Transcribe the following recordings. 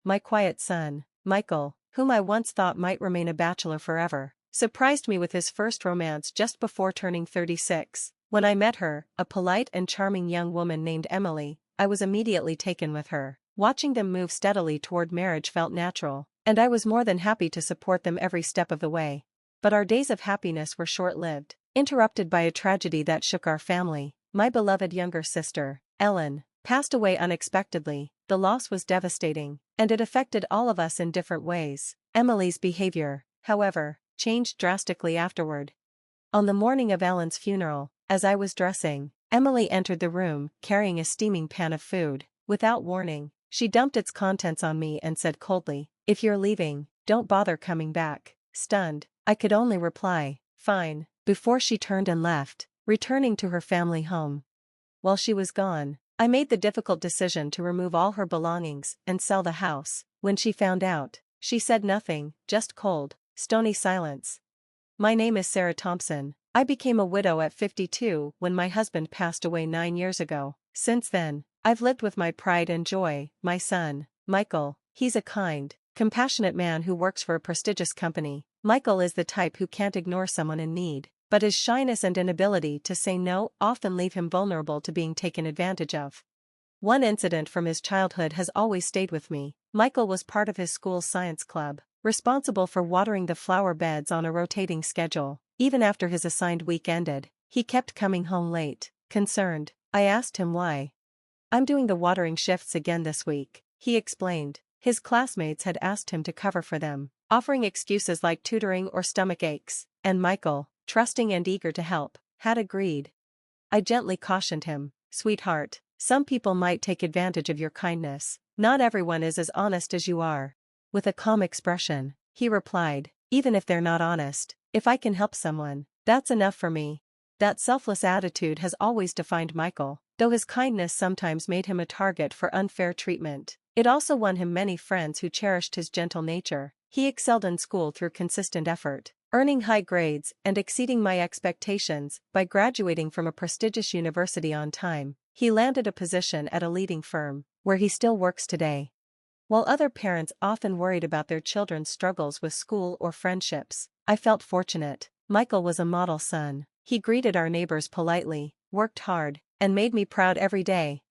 my quiet son, Michael, whom I once thought might remain a bachelor forever, surprised me with his first romance just before turning 36. When I met her, a polite and charming young woman named Emily, I was immediately taken with her. Watching them move steadily toward marriage felt natural, and I was more than happy to support them every step of the way. But our days of happiness were short-lived, interrupted by a tragedy that shook our family. My beloved younger sister, Ellen, passed away unexpectedly. The loss was devastating, and it affected all of us in different ways. Emily's behavior, however, changed drastically afterward. On the morning of Ellen's funeral, as I was dressing, Emily entered the room, carrying a steaming pan of food. Without warning, she dumped its contents on me and said coldly, "If you're leaving, don't bother coming back." Stunned, I could only reply, "Fine," before she turned and left, returning to her family home. While she was gone, I made the difficult decision to remove all her belongings and sell the house. When she found out, she said nothing, just cold, stony silence. My name is Sarah Thompson. I became a widow at 52 when my husband passed away 9 years ago. Since then, I've lived with my pride and joy, my son, Michael. He's a kind, compassionate man who works for a prestigious company. Michael is the type who can't ignore someone in need, but his shyness and inability to say no often leave him vulnerable to being taken advantage of. One incident from his childhood has always stayed with me. Michael was part of his school's science club, responsible for watering the flower beds on a rotating schedule. Even after his assigned week ended, he kept coming home late. Concerned, I asked him why. "I'm doing the watering shifts again this week," he explained. His classmates had asked him to cover for them, offering excuses like tutoring or stomach aches, and Michael, trusting and eager to help, had agreed. I gently cautioned him, "Sweetheart, some people might take advantage of your kindness. Not everyone is as honest as you are." With a calm expression, he replied, "Even if they're not honest, if I can help someone, that's enough for me." That selfless attitude has always defined Michael, though his kindness sometimes made him a target for unfair treatment. It also won him many friends who cherished his gentle nature. He excelled in school through consistent effort, earning high grades and exceeding my expectations. By graduating from a prestigious university on time, he landed a position at a leading firm, where he still works today. While other parents often worried about their children's struggles with school or friendships, I felt fortunate. Michael was a model son. He greeted our neighbors politely, worked hard, and made me proud every day.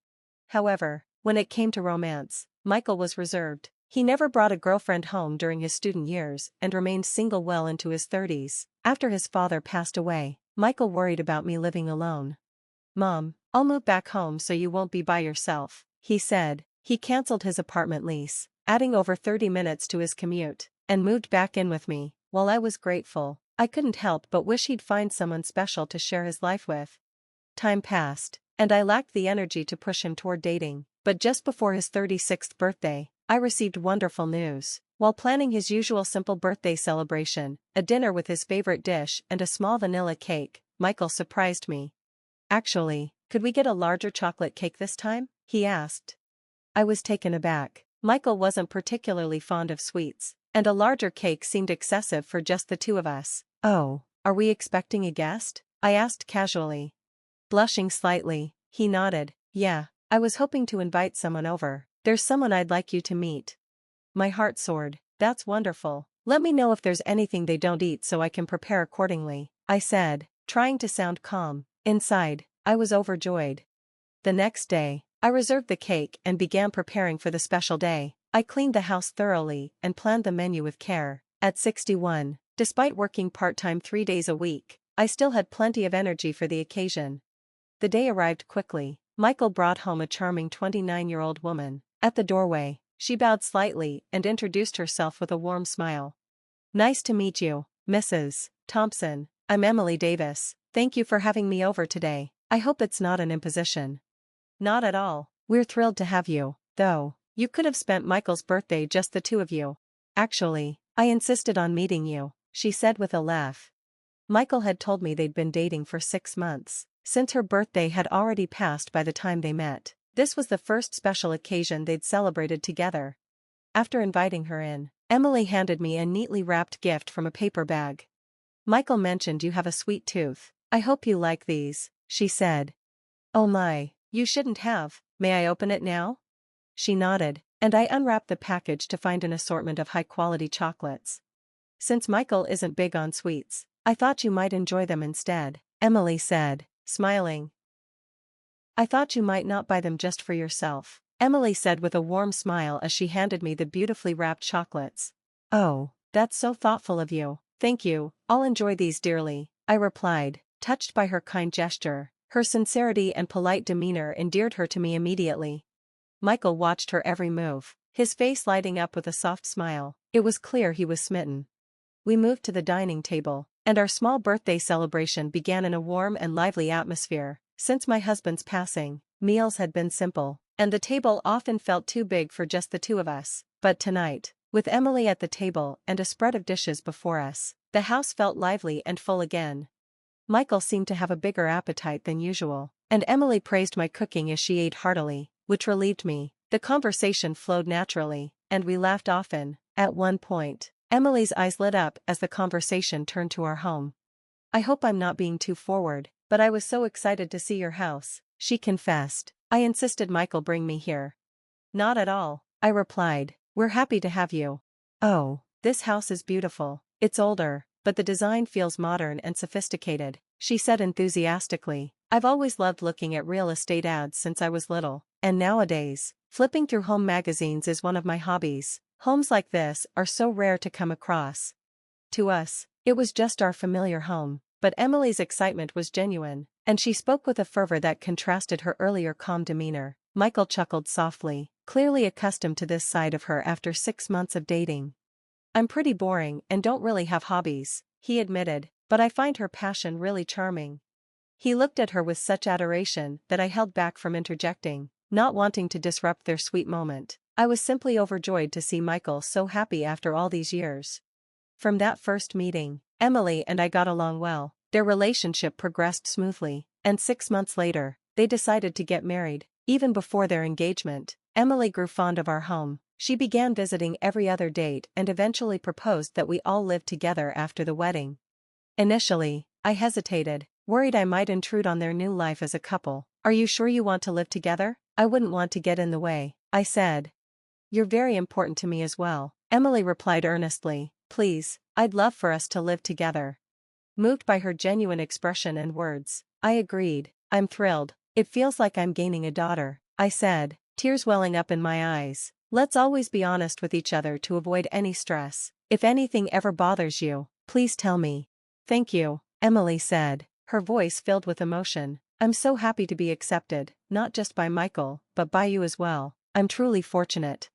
However, when it came to romance, Michael was reserved. He never brought a girlfriend home during his student years and remained single well into his 30s. After his father passed away, Michael worried about me living alone. "Mom, I'll move back home so you won't be by yourself," he said. He canceled his apartment lease, adding over 30 minutes to his commute, and moved back in with me. While I was grateful, I couldn't help but wish he'd find someone special to share his life with. Time passed, and I lacked the energy to push him toward dating. But just before his 36th birthday, I received wonderful news. While planning his usual simple birthday celebration, a dinner with his favorite dish and a small vanilla cake, Michael surprised me. "Actually, could we get a larger chocolate cake this time?" he asked. I was taken aback. Michael wasn't particularly fond of sweets, and a larger cake seemed excessive for just the two of us. "Oh, are we expecting a guest?" I asked casually. Blushing slightly, he nodded. "Yeah, I was hoping to invite someone over. There's someone I'd like you to meet." My heart soared. "That's wonderful. Let me know if there's anything they don't eat so I can prepare accordingly," I said, trying to sound calm. Inside, I was overjoyed. The next day, I reserved the cake and began preparing for the special day. I cleaned the house thoroughly and planned the menu with care. At 61, despite working part-time 3 days a week, I still had plenty of energy for the occasion. The day arrived quickly. Michael brought home a charming 29-year-old woman. At the doorway, she bowed slightly and introduced herself with a warm smile. "Nice to meet you, Mrs. Thompson. I'm Emily Davis. Thank you for having me over today. I hope it's not an imposition." "Not at all. We're thrilled to have you, though. You could have spent Michael's birthday just the two of you." "Actually, I insisted on meeting you," she said with a laugh. Michael had told me they'd been dating for 6 months, since her birthday had already passed by the time they met. This was the first special occasion they'd celebrated together. After inviting her in, Emily handed me a neatly wrapped gift from a paper bag. "Michael mentioned you have a sweet tooth. I hope you like these," she said. "Oh my, you shouldn't have. May I open it now?" She nodded. and I unwrapped the package to find an assortment of high-quality chocolates. Since Michael isn't big on sweets, I thought you might enjoy them instead, Emily said, smiling. I thought you might not buy them just for yourself, Emily said with a warm smile as she handed me the beautifully wrapped chocolates. Oh, that's so thoughtful of you. Thank you, I'll enjoy these dearly, I replied, touched by her kind gesture. Her sincerity and polite demeanor endeared her to me immediately. Michael watched her every move, his face lighting up with a soft smile. It was clear he was smitten. We moved to the dining table, and our small birthday celebration began in a warm and lively atmosphere. Since my husband's passing, meals had been simple, and the table often felt too big for just the two of us. But tonight, with Emily at the table and a spread of dishes before us, the house felt lively and full again. Michael seemed to have a bigger appetite than usual, and Emily praised my cooking as she ate heartily, which relieved me. The conversation flowed naturally, and we laughed often. At one point, Emily's eyes lit up as the conversation turned to our home. I hope I'm not being too forward, but I was so excited to see your house, she confessed. I insisted Michael bring me here. Not at all, I replied. We're happy to have you. Oh, this house is beautiful. It's older, but the design feels modern and sophisticated, she said enthusiastically. I've always loved looking at real estate ads since I was little, and nowadays, flipping through home magazines is one of my hobbies. Homes like this are so rare to come across. To us, it was just our familiar home, but Emily's excitement was genuine, and she spoke with a fervor that contrasted her earlier calm demeanor. Michael chuckled softly, clearly accustomed to this side of her after 6 months of dating. I'm pretty boring and don't really have hobbies, he admitted, but I find her passion really charming. He looked at her with such adoration that I held back from interjecting, not wanting to disrupt their sweet moment. I was simply overjoyed to see Michael so happy after all these years. From that first meeting, Emily and I got along well. Their relationship progressed smoothly, and 6 months later, they decided to get married. Even before their engagement, Emily grew fond of our home. She began visiting every other date and eventually proposed that we all live together after the wedding. Initially, I hesitated, worried I might intrude on their new life as a couple. Are you sure you want to live together? I wouldn't want to get in the way, I said. You're very important to me as well, Emily replied earnestly. Please, I'd love for us to live together. Moved by her genuine expression and words, I agreed. I'm thrilled. It feels like I'm gaining a daughter, I said, tears welling up in my eyes. Let's always be honest with each other to avoid any stress. If anything ever bothers you, please tell me. Thank you, Emily said, her voice filled with emotion. I'm so happy to be accepted, not just by Michael, but by you as well. I'm truly fortunate.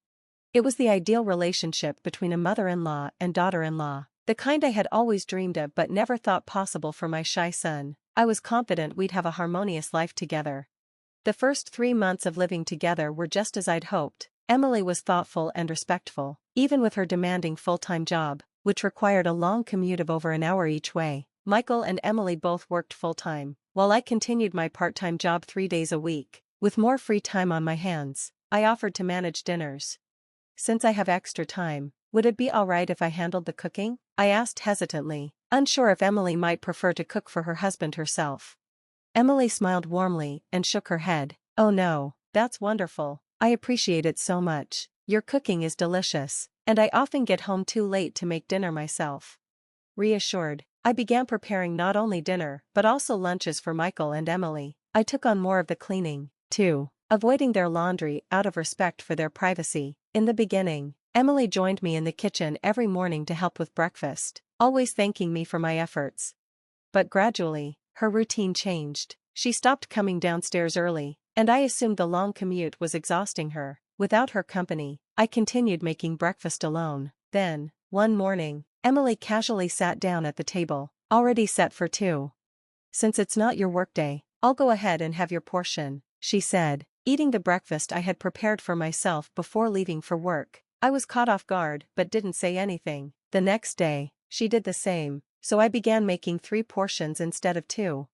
It was the ideal relationship between a mother-in-law and daughter-in-law, the kind I had always dreamed of but never thought possible for my shy son. I was confident we'd have a harmonious life together. The first 3 months of living together were just as I'd hoped. Emily was thoughtful and respectful, even with her demanding full-time job, which required a long commute of over an hour each way. Michael and Emily both worked full-time, while I continued my part-time job 3 days a week. With more free time on my hands, I offered to manage dinners. Since I have extra time, would it be alright if I handled the cooking? I asked hesitantly, unsure if Emily might prefer to cook for her husband herself. Emily smiled warmly and shook her head. Oh no, that's wonderful. I appreciate it so much. Your cooking is delicious, and I often get home too late to make dinner myself. Reassured, I began preparing not only dinner but also lunches for Michael and Emily. I took on more of the cleaning, too, avoiding their laundry out of respect for their privacy. In the beginning, Emily joined me in the kitchen every morning to help with breakfast, always thanking me for my efforts. But gradually, her routine changed. She stopped coming downstairs early, and I assumed the long commute was exhausting her. Without her company, I continued making breakfast alone. Then, one morning, Emily casually sat down at the table, already set for two. Since it's not your workday, I'll go ahead and have your portion, she said, eating the breakfast I had prepared for myself before leaving for work. I was caught off guard but didn't say anything. The next day, she did the same, so I began making 3 portions instead of 2.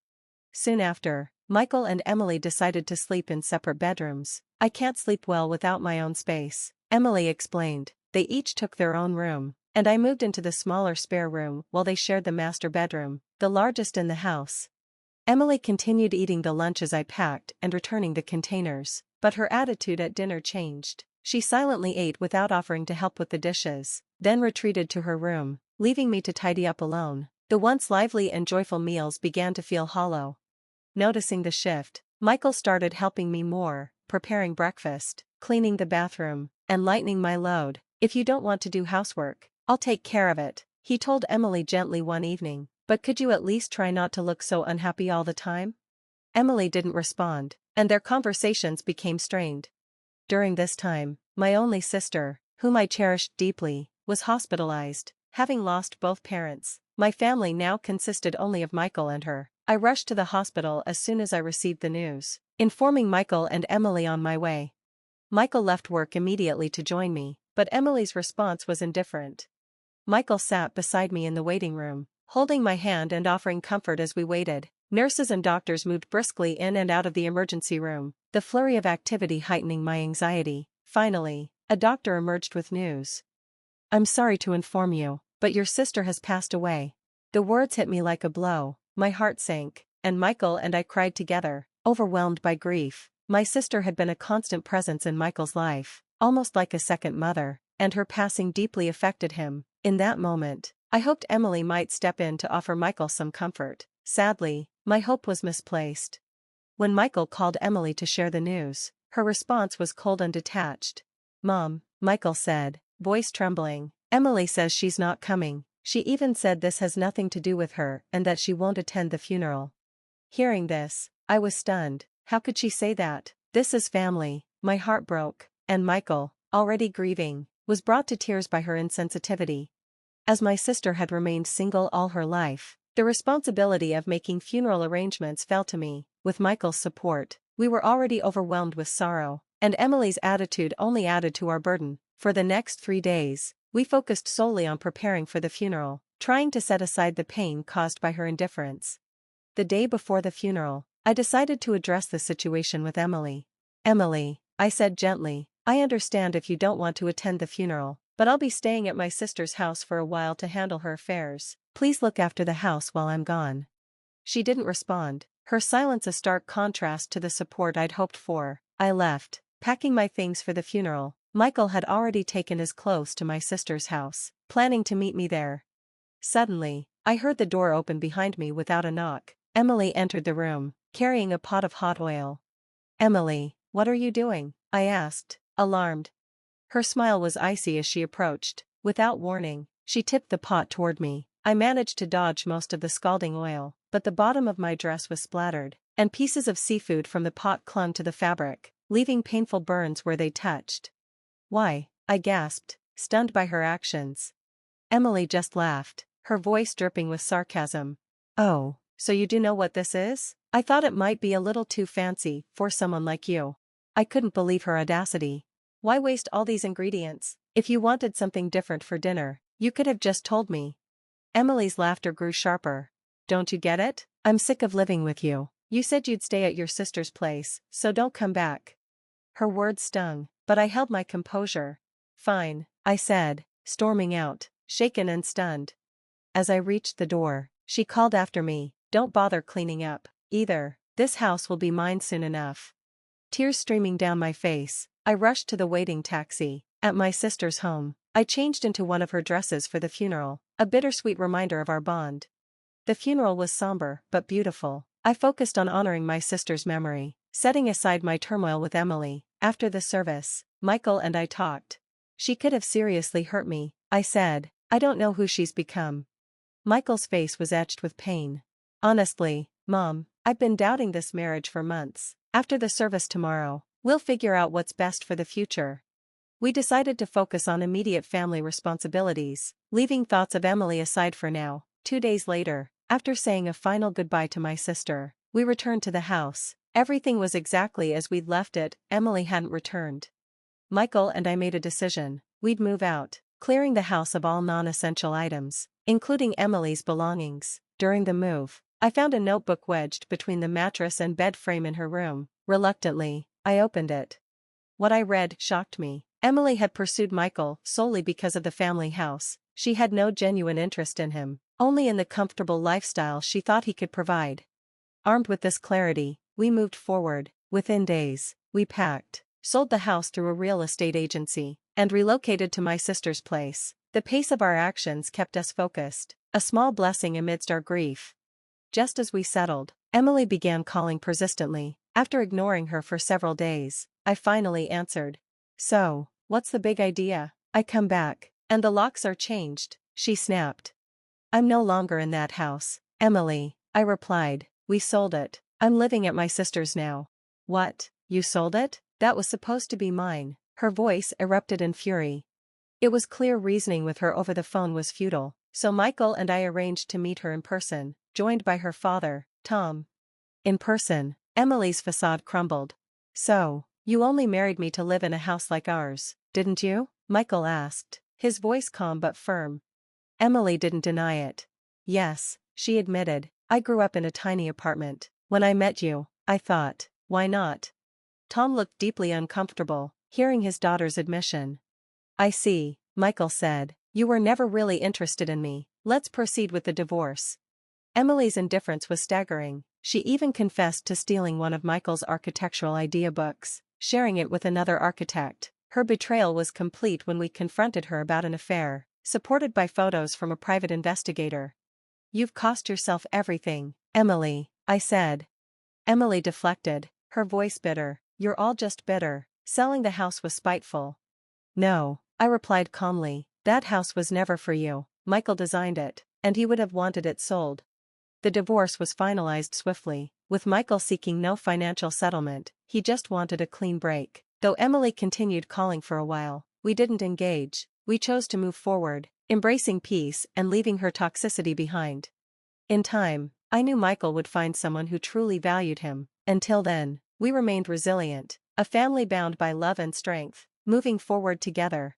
Soon after, Michael and Emily decided to sleep in separate bedrooms. I can't sleep well without my own space, Emily explained. They each took their own room, and I moved into the smaller spare room while they shared the master bedroom, the largest in the house. Emily continued eating the lunches I packed and returning the containers, but her attitude at dinner changed. She silently ate without offering to help with the dishes, then retreated to her room, leaving me to tidy up alone. The once lively and joyful meals began to feel hollow. Noticing the shift, Michael started helping me more, preparing breakfast, cleaning the bathroom, and lightening my load. "If you don't want to do housework, I'll take care of it," he told Emily gently one evening. "But could you at least try not to look so unhappy all the time?" Emily didn't respond, and their conversations became strained. During this time, my only sister, whom I cherished deeply, was hospitalized. Having lost both parents, my family now consisted only of Michael and her. I rushed to the hospital as soon as I received the news, informing Michael and Emily on my way. Michael left work immediately to join me, but Emily's response was indifferent. Michael sat beside me in the waiting room, holding my hand and offering comfort as we waited. Nurses and doctors moved briskly in and out of the emergency room, the flurry of activity heightening my anxiety. Finally, a doctor emerged with news. "I'm sorry to inform you, but your sister has passed away." The words hit me like a blow, my heart sank, and Michael and I cried together, overwhelmed by grief. My sister had been a constant presence in Michael's life, almost like a second mother, and her passing deeply affected him. In that moment, I hoped Emily might step in to offer Michael some comfort. Sadly, my hope was misplaced. When Michael called Emily to share the news, her response was cold and detached. "Mom," Michael said, voice trembling, "Emily says she's not coming. She even said this has nothing to do with her and that she won't attend the funeral." Hearing this, I was stunned. How could she say that? This is family. My heart broke, and Michael, already grieving, was brought to tears by her insensitivity. As my sister had remained single all her life, the responsibility of making funeral arrangements fell to me. With Michael's support, we were already overwhelmed with sorrow, and Emily's attitude only added to our burden. For the next 3 days, we focused solely on preparing for the funeral, trying to set aside the pain caused by her indifference. The day before the funeral, I decided to address the situation with Emily. "Emily," I said gently, "I understand if you don't want to attend the funeral, but I'll be staying at my sister's house for a while to handle her affairs. Please look after the house while I'm gone." She didn't respond, her silence a stark contrast to the support I'd hoped for. I left, packing my things for the funeral. Michael had already taken his clothes to my sister's house, planning to meet me there. Suddenly, I heard the door open behind me without a knock. Emily entered the room, carrying a pot of hot oil. "Emily, what are you doing?" I asked, alarmed. Her smile was icy as she approached. Without warning, she tipped the pot toward me. I managed to dodge most of the scalding oil, but the bottom of my dress was splattered, and pieces of seafood from the pot clung to the fabric, leaving painful burns where they touched. "Why?" I gasped, stunned by her actions. Emily just laughed, her voice dripping with sarcasm. "Oh, so you do know what this is? I thought it might be a little too fancy for someone like you." I couldn't believe her audacity. "Why waste all these ingredients? If you wanted something different for dinner, you could have just told me." Emily's laughter grew sharper. "Don't you get it? I'm sick of living with you. You said you'd stay at your sister's place, so don't come back." Her words stung, but I held my composure. "Fine," I said, storming out, shaken and stunned. As I reached the door, she called after me, "Don't bother cleaning up, either. This house will be mine soon enough." Tears streaming down my face, I rushed to the waiting taxi. At my sister's home, I changed into one of her dresses for the funeral, a bittersweet reminder of our bond. The funeral was somber but beautiful. I focused on honoring my sister's memory, setting aside my turmoil with Emily. After the service, Michael and I talked. "She could have seriously hurt me," I said. "I don't know who she's become." Michael's face was etched with pain. "Honestly, Mom, I've been doubting this marriage for months. After the service tomorrow, we'll figure out what's best for the future." We decided to focus on immediate family responsibilities, leaving thoughts of Emily aside for now. 2 days later, after saying a final goodbye to my sister, we returned to the house. Everything was exactly as we'd left it. Emily hadn't returned. Michael and I made a decision. We'd move out, clearing the house of all non-essential items, including Emily's belongings. During the move, I found a notebook wedged between the mattress and bed frame in her room. Reluctantly, I opened it. What I read shocked me. Emily had pursued Michael solely because of the family house. She had no genuine interest in him, only in the comfortable lifestyle she thought he could provide. Armed with this clarity, we moved forward. Within days, we packed, sold the house through a real estate agency, and relocated to my sister's place. The pace of our actions kept us focused, a small blessing amidst our grief. Just as we settled, Emily began calling persistently. After ignoring her for several days, I finally answered. So, what's the big idea? I come back, and the locks are changed, she snapped. I'm no longer in that house, Emily, I replied. We sold it. I'm living at my sister's now. What, you sold it? That was supposed to be mine. Her voice erupted in fury. It was clear reasoning with her over the phone was futile, so Michael and I arranged to meet her in person, joined by her father, Tom. In person, Emily's facade crumbled. So, you only married me to live in a house like ours, didn't you? Michael asked, his voice calm but firm. Emily didn't deny it. Yes, she admitted, I grew up in a tiny apartment. When I met you, I thought, why not? Tom looked deeply uncomfortable, hearing his daughter's admission. I see, Michael said, you were never really interested in me. Let's proceed with the divorce. Emily's indifference was staggering. She even confessed to stealing one of Michael's architectural idea books, sharing it with another architect. Her betrayal was complete when we confronted her about an affair, supported by photos from a private investigator. You've cost yourself everything, Emily, I said. Emily deflected, her voice bitter. You're all just bitter. Selling the house was spiteful. No, I replied calmly, that house was never for you. Michael designed it, and he would have wanted it sold. The divorce was finalized swiftly, with Michael seeking no financial settlement. He just wanted a clean break. Though Emily continued calling for a while, we didn't engage. We chose to move forward, embracing peace and leaving her toxicity behind. In time, I knew Michael would find someone who truly valued him. Until then, we remained resilient, a family bound by love and strength, moving forward together.